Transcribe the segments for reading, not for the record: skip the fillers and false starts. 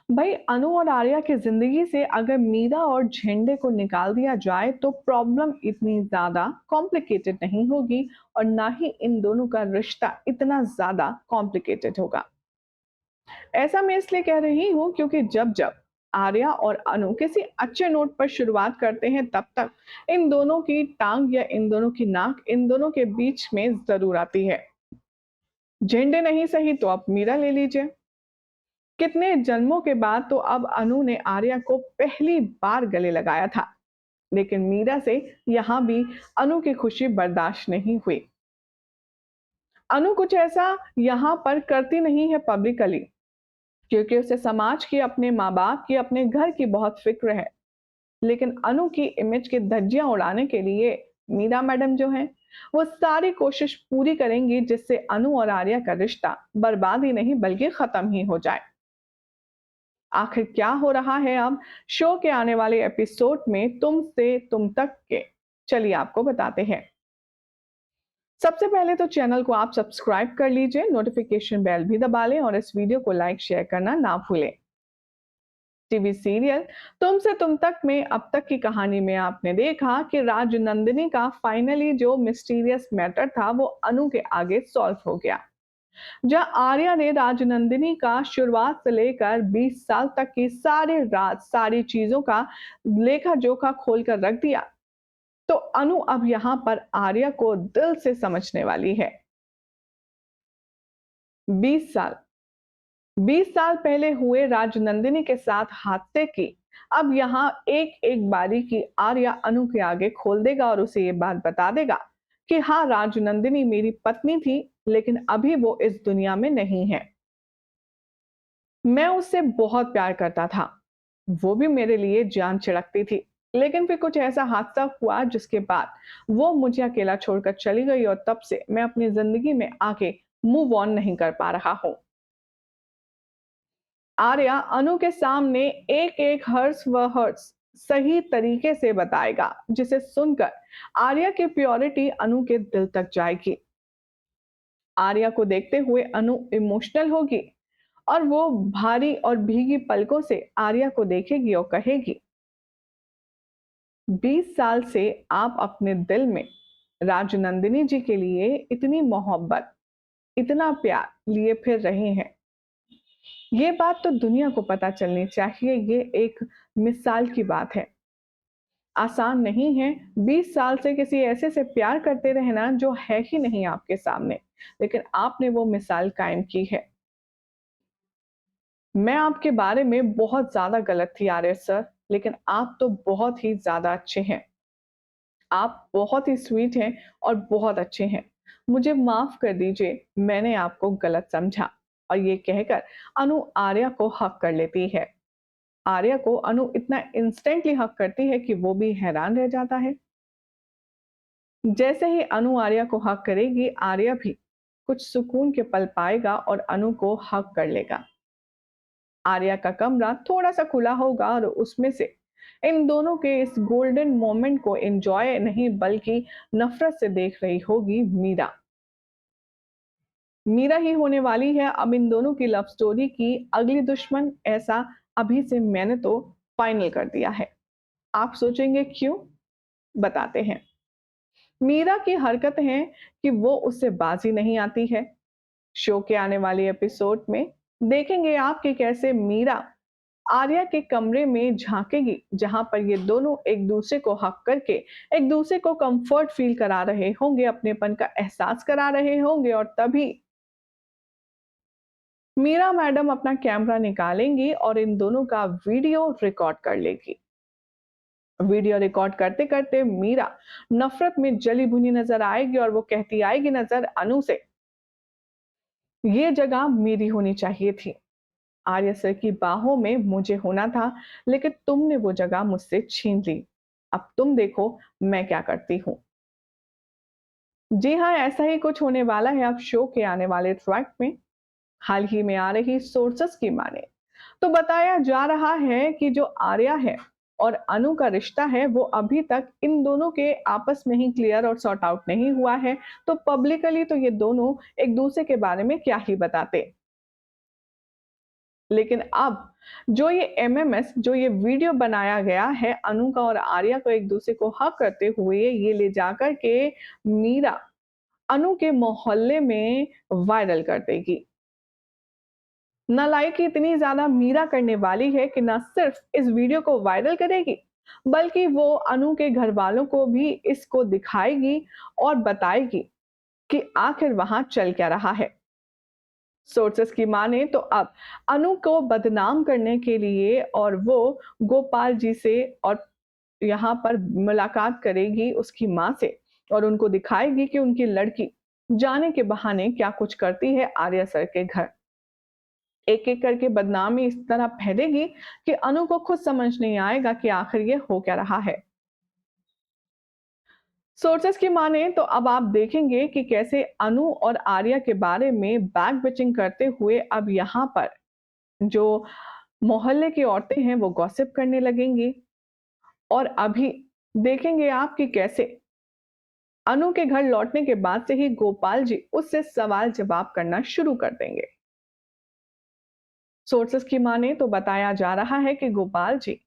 भाई अनु और आर्या की जिंदगी से अगर मीरा और झेंडे को निकाल दिया जाए तो प्रॉब्लम इतनी ज्यादा कॉम्प्लिकेटेड नहीं होगी और ना ही इन दोनों का रिश्ता इतना ज्यादा कॉम्प्लिकेटेड होगा। ऐसा मैं इसलिए कह रही हूँ क्योंकि जब जब आर्या और अनु किसी अच्छे नोट पर शुरुआत करते हैं तब तक इन दोनों की टांग या इन दोनों की नाक इन दोनों के बीच में जरूर आती है। झेंडे नहीं सही तो आप मीरा ले लीजिए। कितने जन्मों के बाद तो अब अनु ने आर्या को पहली बार गले लगाया था, लेकिन मीरा से यहां भी अनु की खुशी बर्दाश्त नहीं हुई। अनु कुछ ऐसा यहां पर करती नहीं है पब्लिकली, क्योंकि उसे समाज की, अपने माँ बाप की, अपने घर की बहुत फिक्र है। लेकिन अनु की इमेज की धज्जियां उड़ाने के लिए मीरा मैडम जो है वो सारी कोशिश पूरी करेंगी जिससे अनु और आर्या का रिश्ता बर्बाद ही नहीं बल्कि खत्म ही हो जाए। आखिर क्या हो रहा है अब शो के आने वाले एपिसोड में तुम से तुम तक के, चलिए आपको बताते हैं। सबसे पहले तो चैनल को आप सब्सक्राइब कर लीजिए, नोटिफिकेशन बेल भी दबा लें और इस वीडियो को लाइक शेयर करना ना भूलें। टीवी सीरियल तुमसे तुम तक में अब तक की कहानी में आपने देखा कि राजनंदिनी का फाइनली जो मिस्टीरियस मैटर था वो अनु के आगे सॉल्व हो गया। जहां आर्या ने राजनंदिनी का शुरुआत से लेकर 20 साल तक की सारे राज सारी चीजों का लेखा जोखा खोल कर रख दिया, तो अनु अब यहां पर आर्या को दिल से समझने वाली है। 20 साल 20 साल पहले हुए राजनंदिनी के साथ हादसे की अब यहाँ एक एक बारीकी आर्या अनु के आगे खोल देगा और उसे ये बात बता देगा कि हाँ, राजनंदिनी मेरी पत्नी थी, लेकिन अभी वो इस दुनिया में नहीं है। मैं उससे बहुत प्यार करता था, वो भी मेरे लिए जान छिड़कती थी, लेकिन फिर कुछ ऐसा हादसा हुआ जिसके बाद वो मुझे अकेला छोड़कर चली गई और तब से मैं अपनी जिंदगी में आके मूव ऑन नहीं कर पा रहा हूँ। आर्या अनु के सामने एक एक हर्ष व हर्ष सही तरीके से बताएगा, जिसे सुनकर आर्या की प्योरिटी अनु के दिल तक जाएगी। आर्या को देखते हुए अनु इमोशनल होगी और वो भारी और भीगी पलकों से आर्या को देखेगी और कहेगी, 20 साल से आप अपने दिल में राजनंदिनी जी के लिए इतनी मोहब्बत, इतना प्यार लिए फिर रहे हैं। ये बात तो दुनिया को पता चलनी चाहिए, ये एक मिसाल की बात है। आसान नहीं है 20 साल से किसी ऐसे से प्यार करते रहना जो है ही नहीं आपके सामने, लेकिन आपने वो मिसाल कायम की है। मैं आपके बारे में बहुत ज्यादा गलत थी आर्य सर, लेकिन आप तो बहुत ही ज्यादा अच्छे हैं। आप बहुत ही स्वीट हैं और बहुत अच्छे हैं। मुझे माफ कर दीजिए, मैंने आपको गलत समझा। और ये कहकर अनु आर्या को हक कर लेती है। आर्या को अनु इतना इंस्टेंटली हक करती है कि वो भी हैरान रह जाता है। जैसे ही अनु आर्या को हक करेगी, आर्या भी कुछ सुकून के पल पाएगा और अनु को हक कर लेगा। आर्या का कमरा थोड़ा सा खुला होगा और उसमें से इन दोनों के इस गोल्डन मोमेंट को एंजॉय नहीं बल्कि नफरत से देख रही होगी मीरा। मीरा ही होने वाली है अब इन दोनों की लव स्टोरी की अगली दुश्मन, ऐसा अभी से मैंने तो फाइनल कर दिया है। आप सोचेंगे क्यों? बताते हैं। मीरा की हरकत है कि वो उससे बाजी नहीं आती है। शो के आने वाले एपिसोड में देखेंगे आप कि कैसे मीरा आर्या के कमरे में झांकेगी, जहां पर ये दोनों एक दूसरे को हक करके एक दूसरे को कंफर्ट फील करा रहे होंगे, अपनेपन का एहसास करा रहे होंगे, और तभी मीरा मैडम अपना कैमरा निकालेंगी और इन दोनों का वीडियो रिकॉर्ड कर लेगी। वीडियो रिकॉर्ड करते करते मीरा नफरत में जली भुनी नजर आएगी और वो कहती आएगी नजर अनु से, ये जगह मेरी होनी चाहिए थी। आर्य सर की बाहों में मुझे होना था, लेकिन तुमने वो जगह मुझसे छीन ली। अब तुम देखो मैं क्या करती हूँ। जी हाँ, ऐसा ही कुछ होने वाला है अब शो के आने वाले ट्रैक में। हाल ही में आ रही सोर्सेस की माने तो बताया जा रहा है कि जो आर्या है और अनु का रिश्ता है वो अभी तक इन दोनों के आपस में ही क्लियर और सॉर्ट आउट नहीं हुआ है। तो पब्लिकली तो ये दोनों एक दूसरे के बारे में क्या ही बताते। लेकिन अब जो ये एमएमएस जो ये वीडियो बनाया गया है अनु का और आर्या को एक दूसरे को हक करते हुए ये ले जाकर के मीरा अनु के मोहल्ले में वायरल कर देगी। नालायकी इतनी ज्यादा मीरा करने वाली है कि न सिर्फ इस वीडियो को वायरल करेगी बल्कि वो अनु के घर वालों को भी इसको दिखाएगी और बताएगी कि आखिर वहां चल क्या रहा है। सोर्सेस की माने तो अब अनु को बदनाम करने के लिए और वो गोपाल जी से और यहाँ पर मुलाकात करेगी उसकी माँ से और उनको दिखाएगी कि उनकी लड़की जाने के बहाने क्या कुछ करती है आर्या सर के घर। एक एक करके बदनामी इस तरह फैलेगी कि अनु को खुद समझ नहीं आएगा कि आखिर ये हो क्या रहा है। सोर्सेस की माने तो अब आप देखेंगे कि कैसे अनु और आर्या के बारे में बैक बिचिंग करते हुए अब यहाँ पर जो मोहल्ले की औरतें हैं वो गॉसिप करने लगेंगी और अभी देखेंगे आप कि कैसे अनु के घर लौटने के बाद से ही गोपाल जी उससे सवाल जवाब करना शुरू कर देंगे। सोर्सेस की माने तो बताया जा रहा है कि गोपाल जी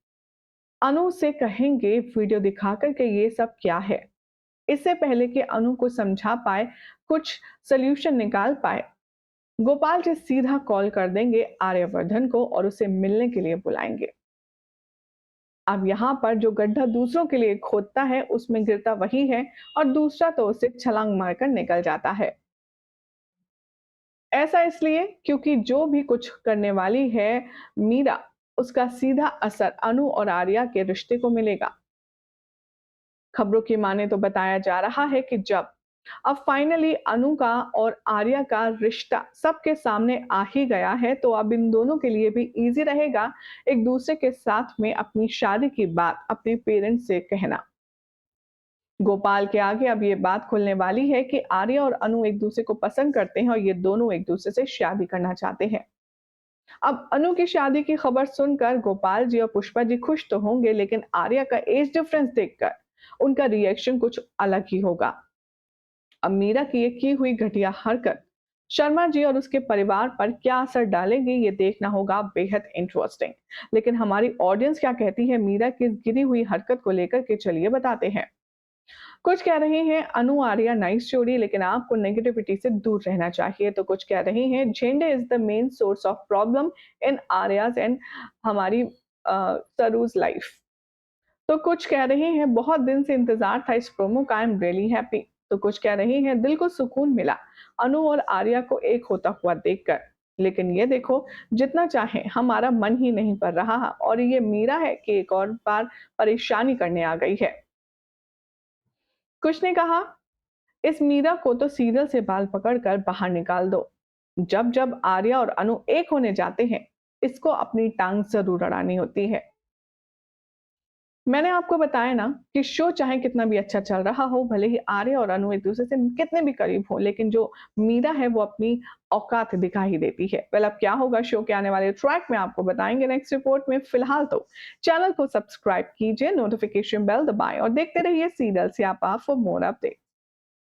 अनु से कहेंगे वीडियो दिखाकर के ये सब क्या है, इससे पहले कि अनु को समझा पाए, कुछ सल्यूशन निकाल पाए, गोपाल जी सीधा कॉल कर देंगे आर्यवर्धन को और उसे मिलने के लिए बुलाएंगे। अब यहाँ पर जो गड्ढा दूसरों के लिए खोदता है उसमें गिरता वही है और दूसरा तो उसे छलांग मारकर निकल जाता है। ऐसा इसलिए क्योंकि जो भी कुछ करने वाली है मीरा, उसका सीधा असर अनु और आर्या के रिश्ते को मिलेगा। खबरों की माने तो बताया जा रहा है कि जब अब फाइनली अनु का और आर्या का रिश्ता सबके सामने आ ही गया है तो अब इन दोनों के लिए भी इजी रहेगा एक दूसरे के साथ में अपनी शादी की बात अपने पेरेंट्स से कहना। गोपाल के आगे अब ये बात खुलने वाली है कि आर्या और अनु एक दूसरे को पसंद करते हैं और ये दोनों एक दूसरे से शादी करना चाहते हैं। अब अनु की शादी की खबर सुनकर गोपाल जी और पुष्पा जी खुश तो होंगे लेकिन आर्या का एज डिफरेंस देखकर उनका रिएक्शन कुछ अलग ही होगा। अब मीरा की ये की हुई घटिया हरकत शर्मा जी और उसके परिवार पर क्या असर डालेगी ये देखना होगा बेहद इंटरेस्टिंग। लेकिन हमारी ऑडियंस क्या कहती है मीरा की इस गिरी हुई हरकत को लेकर के चलिए बताते हैं। कुछ कह रहे हैं अनु आर्या नाइस जोड़ी लेकिन आपको नेगेटिविटी से दूर रहना चाहिए, तो कुछ कह रहे हैं झेंडे is the main source of problem in आर्याज एंड हमारी सरूज लाइफ। तो कुछ कह रहे हैं बहुत दिन से इंतजार था इस प्रोमो का, आई एम रियली हैप्पी। तो कुछ कह रहे हैं दिल को सुकून मिला अनु और आर्या को एक होता हुआ देखकर, लेकिन ये देखो जितना चाहे हमारा मन ही नहीं पड़ रहा और ये मीरा है कि एक और बार परेशानी करने आ गई है। कुछ ने कहा इस मीरा को तो सीरियल से बाल पकड़कर बाहर निकाल दो। जब जब आर्या और अनु एक होने जाते हैं इसको अपनी टांग जरूर अड़ानी होती है। मैंने आपको बताया ना कि शो चाहे कितना भी अच्छा चल रहा हो, भले ही आर्या और अनु एक दूसरे से कितने भी करीब हो, लेकिन जो मीरा है वो अपनी औकात दिखा ही देती है। वेल अब क्या होगा शो के आने वाले ट्रैक में आपको बताएंगे नेक्स्ट रिपोर्ट में। फिलहाल तो चैनल को सब्सक्राइब कीजिए, नोटिफिकेशन बेल दबाएं और देखते रहिए सीरियल से आप फॉर मोर अपडेट।